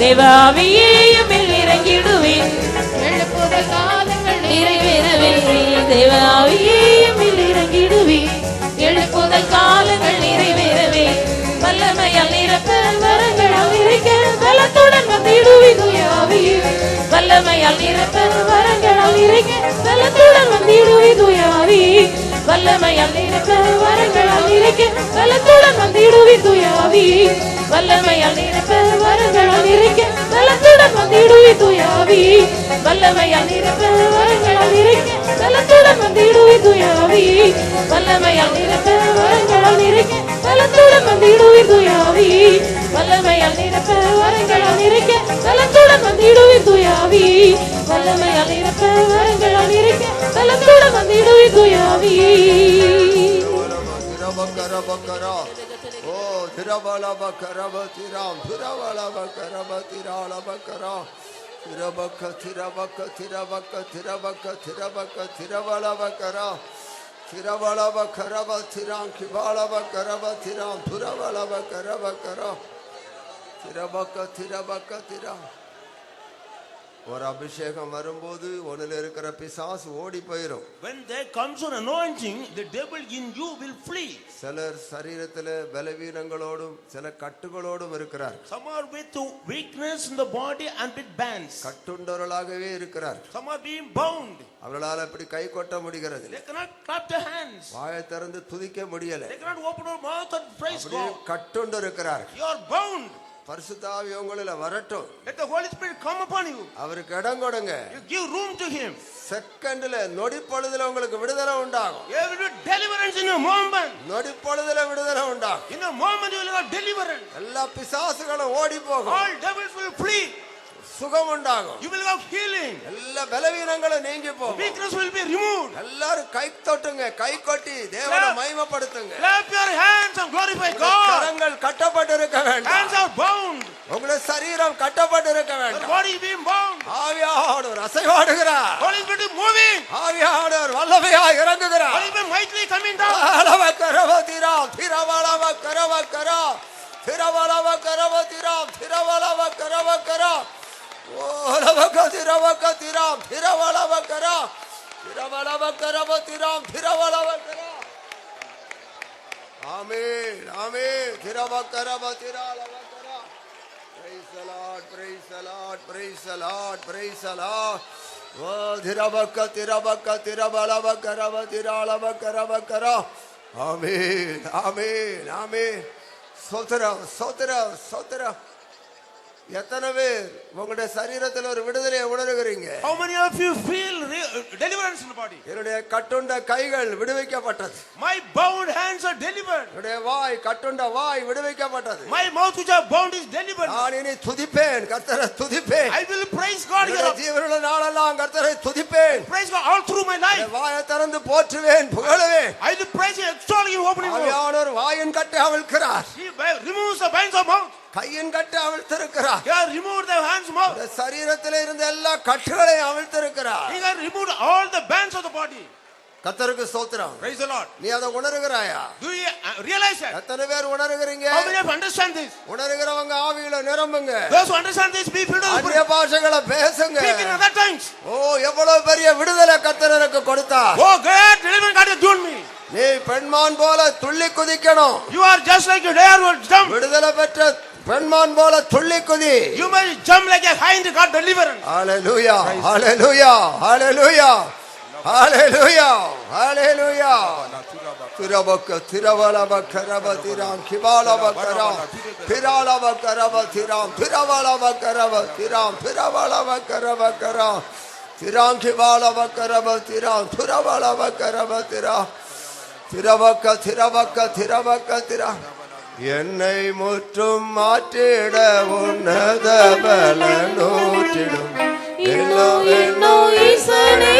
தேவ ஆவியே மேல் இறங்கிடுவீர், எழுப்புதல் காலங்கள் நிறைவேறவே தேவ ஆவியே மேல் இறங்கிடுவீர், எழுப்புதல் காலங்கள் நிறைவேறவே வல்லமையால் நிரப்ப வரங்களால் நிறைக்க பலத்துடன் வந்திடுவீர் தூய ஆவியே. வல்லமையால் நிரப்ப வரங்களால் நிறைக்க பலத்துடன் வந்திடுவீர் தூய ஆவியே. வல்லமையால் நிரப்ப வரங்களால் நிறைக்க பலத்துடன் வந்திடுவீர் தூய ஆவியே. வல்லமையால் நிரப்ப வரங்களால் நிறைக்க பலத்துடன் வந்திடுவீர் தூய ஆவியே. வல்லமையால் நிரப்ப வரங்களால் நிறைக்க பலத்துடன் வந்திடுவீர் தூய ஆவியே. வல்லமையால் நிரப்ப வரங்களால் நிறைக்க பலத்துடன் வந்திடுவீர் தூய ஆவியே. வல்லமையால் நிரப்ப வரங்களால் நிறைக்க பலத்துடன் வந்திடுவீர் தூய ஆவியே. வல்லமையால் நிரப்ப வரங்களால் நிறைக்க பலத்துடன் வந்திடுவீர் தூய ஆவியே. திரவகரபகரா. ஓ திரவலபகரபதிராம் திரவலபகரபதிராலபகரா. திரபக திரபக திரபக திரபக திரபக திரவலபகரா. திரவலபகரபதிராம் கிபாலபகரபதிராம் துரவலபகரபகரா. திரபக திரபக திரா. ஒரு அபிஷேகம் வரும்போது உன்னில் இருக்கிற பிசாசு ஓடி போயிடும். When there comes an anointing, the devil in you will flee. சிலர் சரீரத்தில் பலவீனங்களோடும் சில கட்டுகளோடும் இருக்கிறார். Some are with weakness in the body and with bands. கட்டுண்டவர்களாகவே இருக்கிறார். Some are being bound. அவர்களால் அப்படி கை கொட்ட முடிகிறது. They cannot clap their hands. வாயை திறந்து துதிக்க முடியல. They cannot open their mouth and praise God. கட்டுண்டு இருக்கிறார். You are bound. பரிசுத்த ஆவி உங்களில வரட்டும். Let the Holy Spirit come upon you. அவருக்கு இடம் கொடுங்க. You give room to him. செகண்ட்ல நொடி பொழுதுல உங்களுக்கு விடுதலை உண்டாகும். You will do deliverance in a moment. நொடி பொழுதுல விடுதலை உண்டாகும். In a moment you will have deliverance. எல்லா பிசாசுகளும் ஓடி போகும். All devils will flee. சுகம் உண்டாகும். You will have healing. எல்லா பலவீனங்களும் நீங்கி போகும். Weakness will be removed. எல்லாரும் கை தட்டுங்க, கை கொட்டி தேவனை மகிமைப்படுத்துங்க. Clap your hands and glorify God. கரங்கள் கட்டப்பட்டிருக்க வேண்டும். Hands are bound. உங்களுடைய சரீரம் கட்டப்பட்டிருக்க Your வேண்டும். body is being bound. ஆவியானவர் அசைவாடுகிறார். Holy Spirit is moving. ஆவியானவர் வல்லமையாய் இறங்குகிறார். Holy Spirit mightily coming down. அளவக்கரவதிராம் திரவளவக்கரவக்கரா திரவளவக்கரவதிராம் திரவளவக்கரவக்கரா ஓலவக்கதிரவக்கதிராம் திரவளவக்கரா திரவளவக்கரவதிராம் திரவளவக்கரா. Amen amen. திரவக்கரவதிராலவக்கரா. Praise the Lord, praise the Lord, praise the Lord, praise the Lord. ஓ திரவக்கதிரவக்கதிரவளவக்கரவதிராலவக்கரவக்கரா. ஆமென் ஆமென் ஆமென். ஸ்தோத்திரம் ஸ்தோத்திரம் ஸ்தோத்திரம். எத்தனை பேர் உங்களுடைய சரீரத்தில் ஒரு விடுதலையை உணர்கிறீங்க? How many of you feel deliverance in the body? என்னுடைய கட்டுண்ட கைகள் விடுவிக்கப்பட்டது. My bound hands are delivered. என்னுடைய வாய் கட்டுண்ட வாய் விடுவிக்கப்பட்டது. My mouth which are bound is delivered. நான் இனி துதிப்பேன், கர்த்தரை துதிப்பேன். I will praise God. ஜீவனுள்ள நாளெல்லாம் கர்த்தரை துதிப்பேன். Praise God all through my life. வாயை திறந்து போற்றுவேன், புகழுவேன். I will praise you, extol you, opening mouth. ஆவியானவர் வாயின் கட்டை அவிழ்க்கிறார். He removes the bands of mouth. கையின் கட்டை அவிழ்த்திருக்கிறார். He has removed the hands mouth. சரீரத்தில் இருந்த எல்லா கட்டுகளையும் அவிழ்த்திருக்கிறார். He has removed all the bands of the body. கர்த்தருக்கு ஸ்தோத்திரம். Praise the Lord. நீ அதை உணர்கிறாயா? Do you realize that? எத்தனை பேர் உணர்கிறீங்க? How many of you understand this? உணர்கிறவங்க ஆவியில நிரம்புங்க. Those who understand this, be filled with அந்நிய பாஷைகளை பேசுங்க. speak in other tongues. ஓ எவ்வளவு பெரிய விடுதலை கர்த்தர் எனக்கு கொடுத்தார். Oh great deliverance God has given me. நீ பெண்மான் போல துள்ளி குதிக்கணும். You are just like a deer will jump. விடுதலை பெற்ற பெண்மான் போல துள்ளி குதி. You must jump like a hind got deliverance. ஹalleluya ஹalleluya ஹalleluya ஹalleluya ஹalleluya. திரவக்க திரவலவக்கரவதிராம் கிபாலவக்கரா திராலவக்கரவதிராம் திரவலவக்கரவதிராம் திரவலவக்கரவக்கரா திராம் கிபாலவக்கரவதிராம் திரவலவக்கரவதிரா திரவக்க திரவக்க திரவக்க திரா. என்னை முற்றும் மாற்றிட உன்னத பலனூற்றிடும் இன்னோ ஈசனே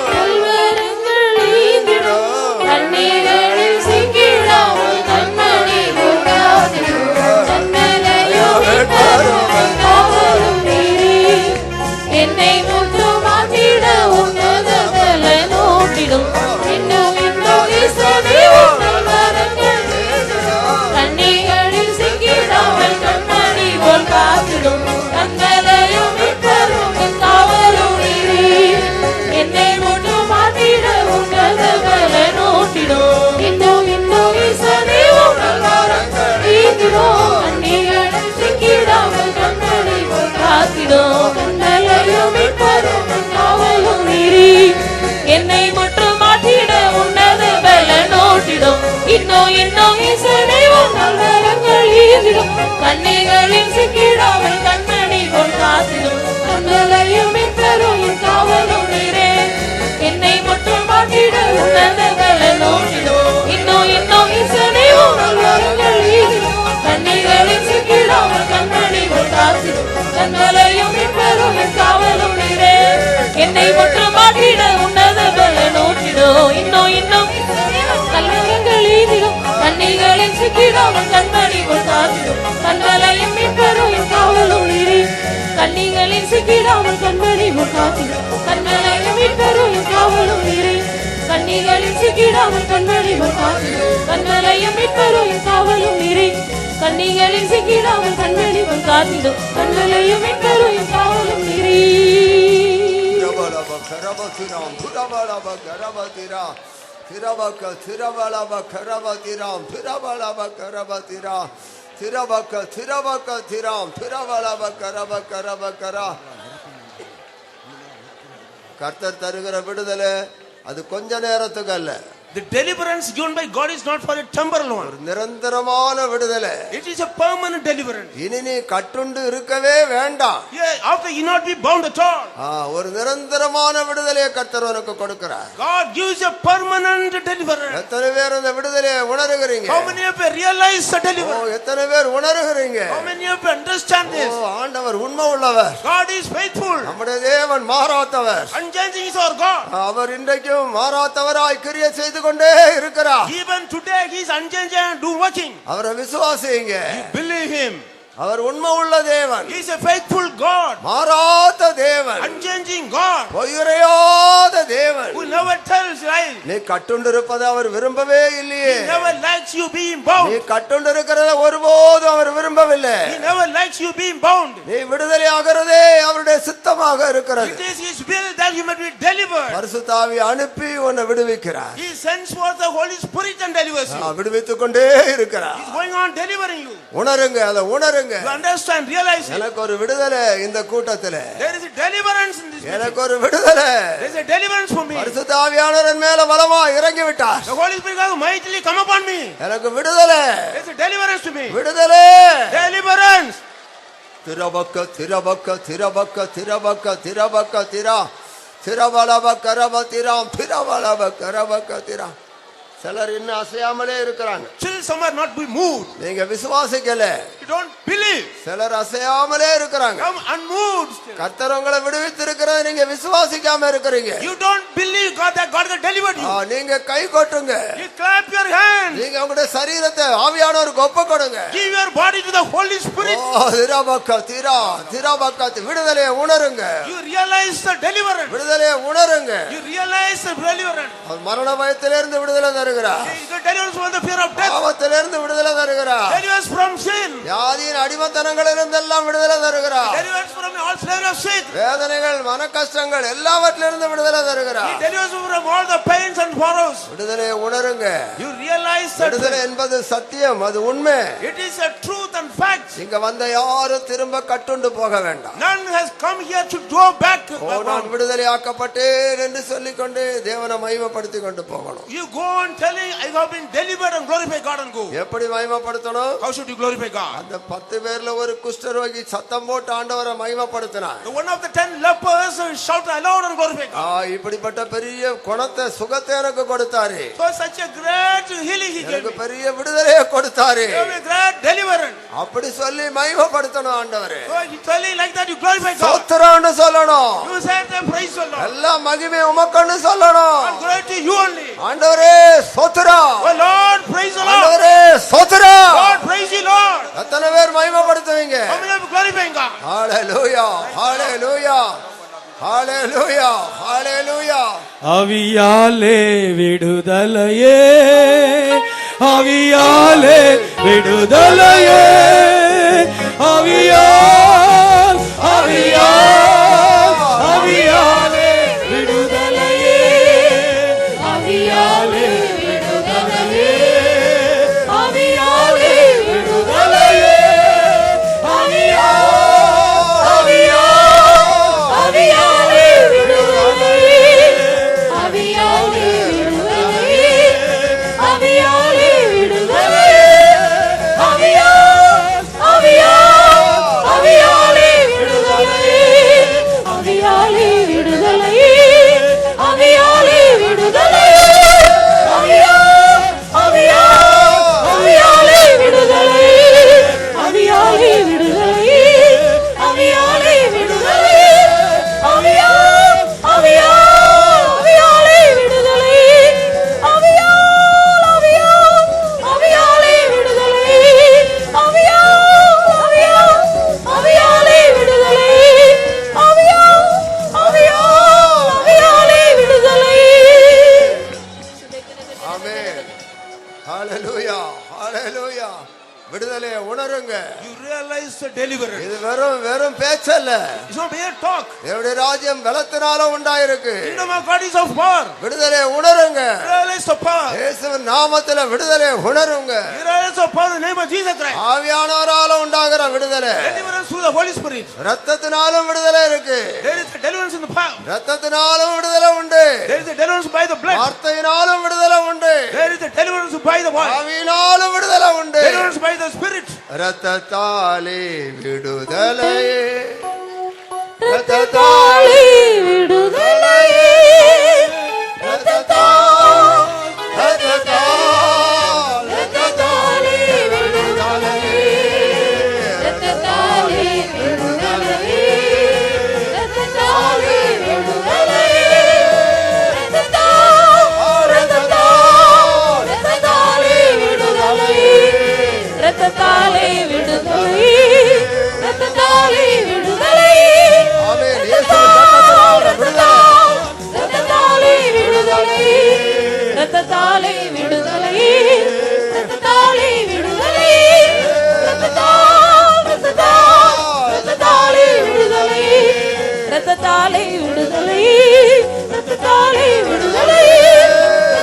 கல்வரங்கள் ஈந்திடும் கண்ணீரில் சிக்கிடாமல் கண்மணி போகாதிடும் கண்மலையோ விட்டரும் காவலும் நீரே. என்னை முற்றும் மாற்றிட உன்னத பலனூற்றிடும் இன்னோ ஈசனே கல்வரங்கள் கண்ணிகளில் சிக்கிடாமல் கண்மணி போல் காத்திடும் கண்மலையும் மீட்பரும் காவலும் நீரே. என்னை முற்றும் மாற்றிட உன்னத பலனூற்றிடும் இன்னோ ஈசனே கல்வரங்கள் ஈந்திடும் கண்ணிகளில் சிக்கிடாமல் கண்மணி போல் காத்திடும் கண்மலையும் மீட்பரும் காவலும் நீரே. என்னை முற்றும் மாற்றிட உன்னத பலனூற்றிடும் இன்னோ ஈசனே கல்வரங்கள் ஈந்திடும் கண்ணிகளில் சிக்கிடாமல் கண்மணி போல் காத்திடும் கண்மலையும் மீட்பரும் காவலும் நீரே. என்னை முற்றும் மாற்றிட உன்னத பலனூற்றிடும் இன்னோ ஈசனே கல்வரங்கள் ஈந்திடும் கண்ணிகளில் சிக்கிடாமல் கண்மணி போல் காத்திடும் கண்மலையும் மீட்பரும் காவலும் நீரே. என்னை முற்றும் மாற்றிட உன்னத பலனூற்றிடும் இன்னோ கல்வரங்கள் ஈந்திடும் கண்ணிகளில் சிக்கிடாமல் கண்மணி போல் காத்திடும் கண்மலையும் மீட்பரும் காவலும் நீரே. கண்ணிகளில் சிக்கிடாமல் கண்மணி போல் காத்திடும் கண்மலையும் மீட்பரும் காவலும் நீரே. கண்ணிகளில் சிக்கிடாமல் கண்மணி போல் காத்திடும் கண்மலையும் மீட்பரும் காவலும் நீரே. கண்ணிகளில் சிக்கிடாமல் கண்மணி போல் காத்திடும் கண்மலையும் மீட்பரும் காவலும் நீரே. திரபலப கரபதிராம் திரபலப கரபதிரா திரபக திரபலப கரபதிராம் திரபலப கரபதிரா திரபக திரபக திராம் திரபலப கரப கரப கரா. கர்த்தர் தருகிற விடுதலை அது கொஞ்ச நேரத்துக்கு அல்ல. The deliverance given by God is not for a temporal one. நிரந்தரமான விடுதலை. It is a permanent deliverance. இனி நீ கட்டுண்டு இருக்கவே வேண்டாம். Yeah, after you not be bound at all. ஒரு நிரந்தரமான விடுதலையை கர்த்தர் உனக்கு கொடுக்கிறார். God gives a permanent deliverance. எத்தனை பேர் அந்த விடுதலையை உணர்கிறீங்க? How many of you realize the deliverance? எத்தனை பேர் உணர்கிறீங்க? How many of you understand this? ஆண்டவர் உண்மை உள்ளவர். God is faithful. நம்முடைய தேவன் மாறாதவர். Unchanging is our God. அவர் இன்றைக்கும் மாறாதவராய் கிரியை செய்து கொண்டே இருக்கிறார். Even today he is unchanging and do working. அவரை விசுவாசிங்க. You believe him. அவர் உண்மை உள்ள தேவன். He is a faithful God. மாறாத தேவன். Unchanging God. பொய்யுரையாத தேவன். Who never tells lies. நீ கட்டுண்டிருப்பதை அவர் விரும்பவே இல்லையே. He never likes you being bound. நீ கட்டுண்டிருக்கிறதை ஒருபோதும் அவர் விரும்பவில்லை. He never likes you being bound. நீ விடுதலையாகிறதே அவருடைய சித்தமாக இருக்கிறது. It is his will that you might be delivered. பரிசுத்த ஆவியை அனுப்பி உன்னை விடுவிக்கிறார். He sends forth the Holy Spirit and delivers you. விடுவித்துக் கொண்டே இருக்கிறார். He is going on delivering you. உணருங்க, அதை உணருங்க. You understand, realize it. எனக்கு ஒரு விடுதலை இந்த கூட்டத்திலே. There is a deliverance in this. எனக்கு ஒரு விடுதலை. There is a deliverance for me. பரிசுத்த ஆவியானவர் என் மேல பலமாய் இறங்கி விட்டார். The Holy Spirit has mightily come upon me. எனக்கு விடுதலை. There is a deliverance to me. விடுதலை. Deliverance. திரபக்க திரபக்க திரபக்க திரபக்க திரபக்க திரா திரபலப கரபதிராம் திரபலப கரபக திரா. சிலர் இன்னும் அசையாமலே இருக்கிறாங்க. Still some are not be moved. நீங்க விசுவாசிக்கல. You don't believe. சிலர் அசையாமலே இருக்கிறாங்க. Come unmoved still. கர்த்தர் உங்களை விடுவித்து இருக்கிறது நீங்க விசுவாசிக்காம இருக்கிறீங்க. You don't believe God that God has delivered you. நீங்க கை கொட்டுங்க. You clap your hands. நீங்க உங்களுடைய சரீரத்தை ஆவியானவருக்கு ஒப்பு கொடுங்க. Give your body to the Holy Spirit. திரபக்க திரா திரபக்க விடுதலையை உணருங்க. You realize the deliverance. விடுதலையை உணருங்க. You realize the deliverance. மரண பயத்திலிருந்து விடுதலை தருகிறார். The deliverance from the fear of death. பாவத்திலிருந்து விடுதலை தருகிறார். Deliverance from sin. வியாதியின் அடிமைத்தனங்களிலிருந்து எல்லாம் விடுதலை தருகிறார். Deliverance from all slavery of sin. வேதனைகள் மன கஷ்டங்கள் எல்லாவற்றிலிருந்து விடுதலை தருகிறார். Deliverance from all the pains and sorrows. விடுதலையை உணருங்க. You realize that விடுதலை என்பது சத்தியம், அது உண்மை. it is a truth and fact. இங்க வந்த யாரும் திரும்ப கட்டுண்டு போக வேண்டாம். None has come here to go back. நான் விடுதலை ஆக்கப்பட்டேன் என்று சொல்லிக்கொண்டு தேவனை மகிமைப்படுத்திக் கொண்டு போகணும். You go on telling I have been delivered and glorify God and go. எப்படி மகிமைப்படுத்தணும்? How should you glorify God? அந்த 10 பேர்ல ஒரு குஷ்டரோகி சத்தம் போட்டு ஆண்டவரை மகிமைப்படுத்தினான். The one of the 10 lepers shouted aloud and glorify God. இப்படிப்பட்ட பெரிய குணத்தை சுகத்தை எனக்கு கொடுத்தாரு. So such a great healing he gave எனக்கு me. பெரிய விடுதலையை கொடுத்தாரு. He gave me great deliverance. அப்படி சொல்லி மகிமைப்படுத்தணும் ஆண்டவரே. So you telling like that you glorify God. ஸ்தோத்திரம்னு சொல்லணும். You say the praise the Lord. எல்லா மகிமை உமக்குன்னு சொல்லணும். And glory to you only. ஆண்டவரே ஸ்தோத்திரம். Oh Lord, praise the Lord. ஆண்டவரே ஸ்தோத்திரம். Lord, praise you Lord. எத்தனை பேர் மகிமைப்படுத்துவீங்க? How many of you glorifying God? ஹalleluya ஹalleluya ஹalleluya ஹalleluya. ஆவியாலே விடுதலையே ஆவியாலே விடுதலையே ஆவியால் ஆவியால் ஆவியாலே விடுதலையே ஆவியாலே விடுதலையே ஆவியாலே விடுதலையே ஆவியாலே விடுதலையே ஆவியாலே விடுதலையே ஆவியாலே விடுதலையே ஆவியாலே விடுதலையே ஆவியாலே விடுதலையே ஆவியாலே விடுதலையே ஆவியாலே விடுதலையே ஆவியாலே விடுதலையே ஆவியாலே விடுதலையே ஆவியாலே விடுதலையே ஆவியாலே விடுதலையே ஆவியாலே விடுதலையே ஆவியாலே விடுதலையே. ஆமென். ஹalleluya ஹalleluya விடுதலையை உணருங்க. You realize the deliverance. இது வெறும் பேச்சல்ல. It's not mere talk. தேவனுடைய ராஜ்யம் பலத்தினால உண்டாயிருக்கு. Kingdom of God is of power. விடுதலையை உணருங்க. Realize the power. இயேசுவின் நாமத்திலே விடுதலையை உணருங்க. Realize the power in the name of Jesus Christ. ஆவியானவரால உண்டாகிற விடுதலை. Deliverance through the Holy Spirit. இரத்தத்தினாலும் விடுதலை இருக்கு. There is a deliverance in the power. இரத்தத்தினாலும் விடுதலை உண்டு. There is a deliverance by the blood. வார்த்தையினாலும் விடுதலை உண்டு. There is a deliverance by the word. ஆவியினாலும் விடுதலை உண்டு. Deliverance by the Spirit. இரத்தத்தாலே விடுதலை. இரத்தத்தாலே விடுதலை. ரத்தத்தாலே விடுதலை. ரத்தத்தாலே விடுதலை. ஆமென். இயேசுவின் ரத்தத்தாலே விடுதலை. ரத்தத்தாலே விடுதலை. ரத்தத்தாலே விடுதலை. ரத்தத்தாலே விடுதலை. ரத்தத்தாலே விடுதலை.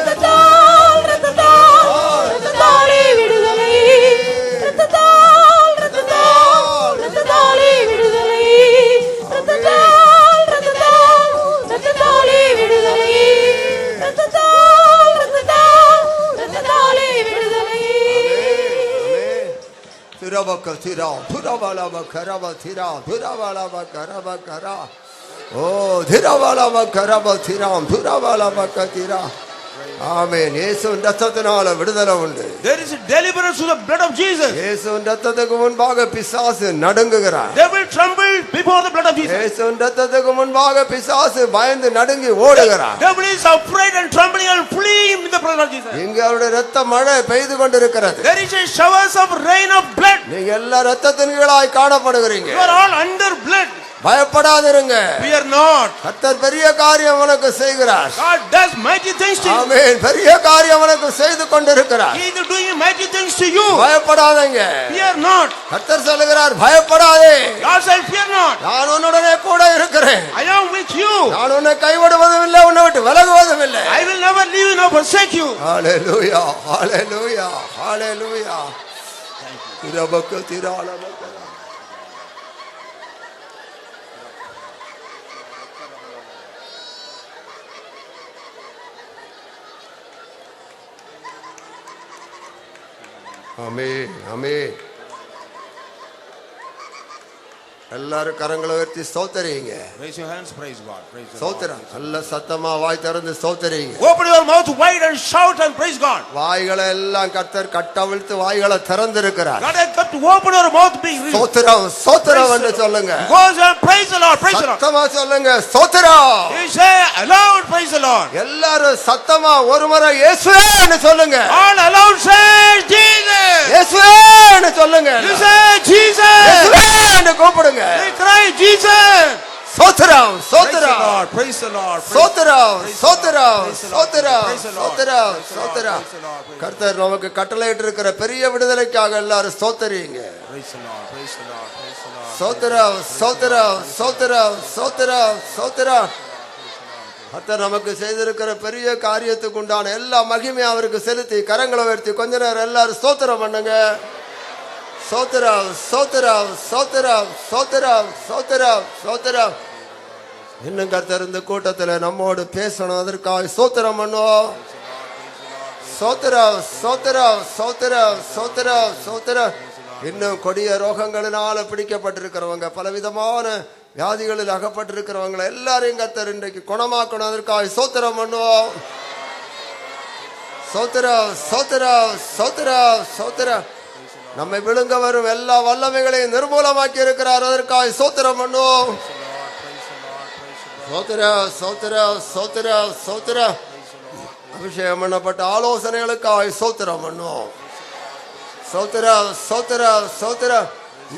ரத்தத்தாலே விடுதலை. ரத்தத்தாலே விடுதலை. ரத்தத்தாலே விடுதலை. ரத்தத்தாலே விடுதலை. ரத்தத்தாலே விடுதலை. திரவக்க திரா துரவலவ கரவ திரா துரவலவ கரவ கரா. ஓ திரவலவ கரவ திராம் துரவலவ கதிரா. ஆமென். இயேசுவின் ரத்தத்தினால விடுதலை உண்டு. There is a deliverance through the blood of Jesus. இயேசுவின் ரத்தத்துக்கு முன்பாக பிசாசு நடுங்குகிறார். Devil trembled before the blood of Jesus. இயேசுவின் ரத்தத்துக்கு முன்பாக பிசாசு பயந்து நடுங்கி ஓடுகிறார். Devil is afraid and trembling and fleeing in the blood of Jesus. இங்க அவருடைய ரத்த மழை பெய்து கொண்டிருக்கிறது. There is a showers of rain of blood. நீங்க எல்லா ரத்தத்தின் கீழாய் காணப்படுகிறீங்க. You are all under blood. பயப்படாதிருங்க. Fear not. கர்த்தர் பெரிய காரியம் உனக்கு செய்கிறார். God does mighty things to you. ஆமென். பெரிய காரியம் உனக்கு செய்து கொண்டிருக்கிறார். He is doing mighty things to you. பயப்படாதீங்க. Fear not. கர்த்தர் சொல்லுகிறார் பயப்படாதே. God said fear not. நான் உன்னுடனே கூட இருக்கிறேன். I am with you. நான் உன்னை கைவிடுவதும் இல்லை, உன்னை விட்டு விலகுவதும் இல்லை. I will never leave you nor forsake you. ஹalleluya ஹalleluya ஹalleluya. திரபக்க திராலபக்க. ஆமென் ஆமென். எல்லாரும் கரங்களை உயர்த்தி ஸ்தோத்திரிங்க. Raise your hands, praise God. Praise the Lord. ஸ்தோத்திரம். நல்ல சத்தமா வாய் திறந்து ஸ்தோத்திரிங்க. Open your mouth wide and shout and praise God. வாய்களை எல்லாம் கர்த்தர் கட்டவிழ்த்து வாய்களை திறந்திருக்கிறார். God has got to open your mouth big. ஸ்தோத்திரம் ஸ்தோத்திரம் என்று சொல்லுங்க. Go and praise the Lord. Praise the Lord. சத்தமா சொல்லுங்க ஸ்தோத்திரம். You say aloud, praise the Lord. எல்லாரும் சத்தமா ஒருமுறை இயேசுவே என்று சொல்லுங்க. All aloud say Jesus. இயேசுவே என்று சொல்லுங்க. You say Jesus. இயேசுவே என்று கூப்பிடுங்க. They cry Jesus. ஸ்தோத்திரம் Praise the ஸ்தோத்திரம் Lord. Praise the Lord. ஸ்தோத்திரம் ஸ்தோத்திரம் Praise the Lord. ஸ்தோத்திரம் Praise the Lord. ஸ்தோத்திரம் Praise the Lord. ஸ்தோத்திரம். Praise the Lord. Praise the Lord. கர்த்தர் நமக்கு கட்டளையிட்டு இருக்கிற பெரிய விடுதலைக்காக எல்லாரும் ஸ்தோத்திரிங்க. Praise the Lord. Praise the Lord. Praise the Lord. ஸ்தோத்திரம் ஸ்தோத்திரம் ஸ்தோத்திரம் ஸ்தோத்திரம் ஸ்தோத்திரம். கர்த்தர் நமக்கு செய்திருக்கிற பெரிய காரியத்துக்கு உண்டான எல்லா மகிமையும் அவருக்கு செலுத்தி கரங்களை உயர்த்தி கொஞ்ச நேரம் எல்லாரும் ஸ்தோத்திரம் பண்ணுங்க. ஸ்தோத்திரம் ஸ்தோத்திரம் ஸ்தோத்திரம் ஸ்தோத்திரம் ஸ்தோத்திரம் ஸ்தோத்திரம். இன்னும் கர்த்தர் இந்த கூட்டத்தில் நம்மோடு பேசணும், அதற்காக ஸ்தோத்திரம் பண்ணுவோம். ஸ்தோத்திரம் ஸ்தோத்திரம் ஸ்தோத்திரம் ஸ்தோத்திரம் ஸ்தோத்திரம். இன்னும் கொடிய ரோகங்களினால பிடிக்கப்பட்டிருக்கிறவங்க, பலவிதமான வியாதிகளில் அகப்பட்டிருக்கிறவங்களை எல்லாரையும் கர்த்தர் இன்றைக்கு குணமாக்கணும், அதற்காக ஸ்தோத்திரம் பண்ணுவோம். ஸ்தோத்திரம் ஸ்தோத்திரம் ஸ்தோத்திரம் ஸ்தோத்திரம். நம்மை விழுங்க வரும் எல்லா வல்லமைகளையும் நிர்மூலமாக்கி இருக்கிறார், அதற்காக ஸ்தோத்திரம் பண்ணுவோம். ஸ்தோத்திரம் ஸ்தோத்திரம் ஸ்தோத்திரம் ஸ்தோத்திரம். அபிஷேகம் பண்ணப்பட்ட ஆலோசனைகளுக்காக ஸ்தோத்திரம் பண்ணுவோம். ஸ்தோத்திரம் ஸ்தோத்திரம் ஸ்தோத்திரம்.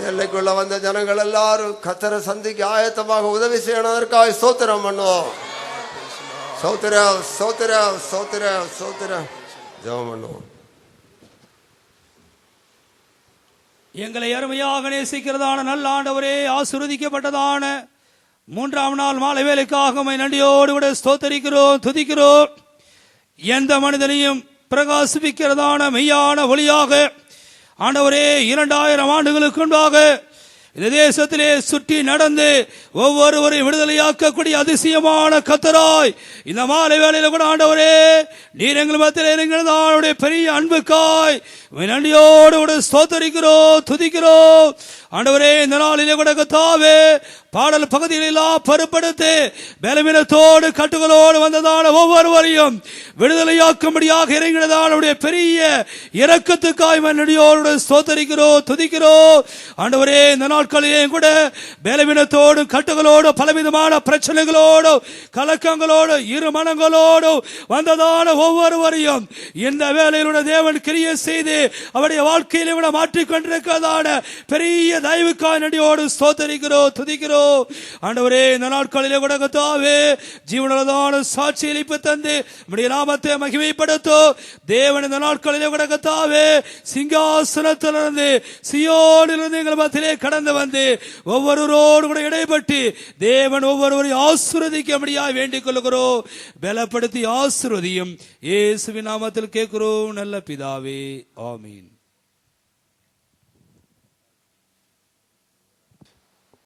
எல்லைக்குள்ள வந்த ஜனங்கள் எல்லாரும் கர்த்தரை சந்திக்க ஆயத்தமாக உதவி செய்யணும், அதற்காக ஸ்தோத்திரம் பண்ணுவோம். ஸ்தோத்திரம் ஸ்தோத்திரம் ஸ்தோத்திரம் ஸ்தோத்திரம். ஜெபம் பண்ணுவோம். எங்களை அருமையாக நேசிக்கிறதான நல்ல ஆண்டவரே, ஆசீர்வதிக்கப்பட்டதான 3ஆம் நாள் மாலை வேலைக்காக உம்மை நன்றியோடு கூட ஸ்தோத்தரிக்கிறோம், துதிக்கிறோம். எந்த மனிதனையும் பிரகாசிப்பிக்கிறதான மெய்யான ஒளியாக ஆண்டவரே 2000 ஆண்டுகளுக்கு முன்பாக இந்த தேசத்திலே சுற்றி நடந்து ஒவ்வொருவரையும் விடுதலையாக்கக்கூடிய அதிசயமான கர்த்தராய் இந்த மாலை வேளையில கூட ஆண்டவரே, நீர் எங்கள் மத்தியிலே இருக்கிறதான பெரிய அன்புக்காய் நன்றியோடு கூட ஸ்தோத்தரிக்கிறோம், துதிக்கிறோம். ஆண்டவரே, இந்த நாளிலே கூட கர்த்தாவே, பாடல் பகுதிகளெல்லாம் பொறுப்படுத்தி பலவீனத்தோடு கட்டுகளோடு வந்ததான ஒவ்வொருவரையும் விடுதலையாக்கும்படியாக இறங்கினதான பெரிய இரக்கத்துக்காய் நன்றியோடு ஸ்தோத்தரிக்கிறோம், துதிக்கிறோம். ஆண்டவரே, இந்த நாட்களிலே கூட பலவீனத்தோடு கட்டுகளோடு பலவிதமான பிரச்சனைகளோடு கலக்கங்களோடு இரு மனங்களோடு வந்ததான ஒவ்வொருவரையும் இந்த வேளையிலுடைய தேவன் கிரியை செய்து அவருடைய வாழ்க்கையிலே விட மாற்றிக்கொண்டிருக்கிறதான பெரிய தயவுக்காய் நன்றியோடு ஸ்தோத்தரிக்கிறோம், துதிக்கிறோம். ஆண்டவரே, இந்த நாட்களிலே கூட கர்த்தாவே, ஜீவனுள்ளதான சாட்சி அளிப்பு தந்து நம்முடைய நாமத்தை மகிமைப்படுத்தும் தேவன். இந்த நாட்களிலே கூட கர்த்தாவே, சிங்காசனத்திலிருந்து சியோனிலிருந்து எங்கள் மத்தியிலே கடந்து வந்து ஒவ்வொருவரோடு கூட இடைப்பட்டு தேவன் ஒவ்வொருவரையும் ஆசீர்வதிக்க முடியாது வேண்டிக் கொள்கிறோம். பலப்படுத்தி ஆசீர்வதியும் இயேசுவின் நாமத்தில் கேட்கிறோம் நல்ல பிதாவே, ஆமீன்.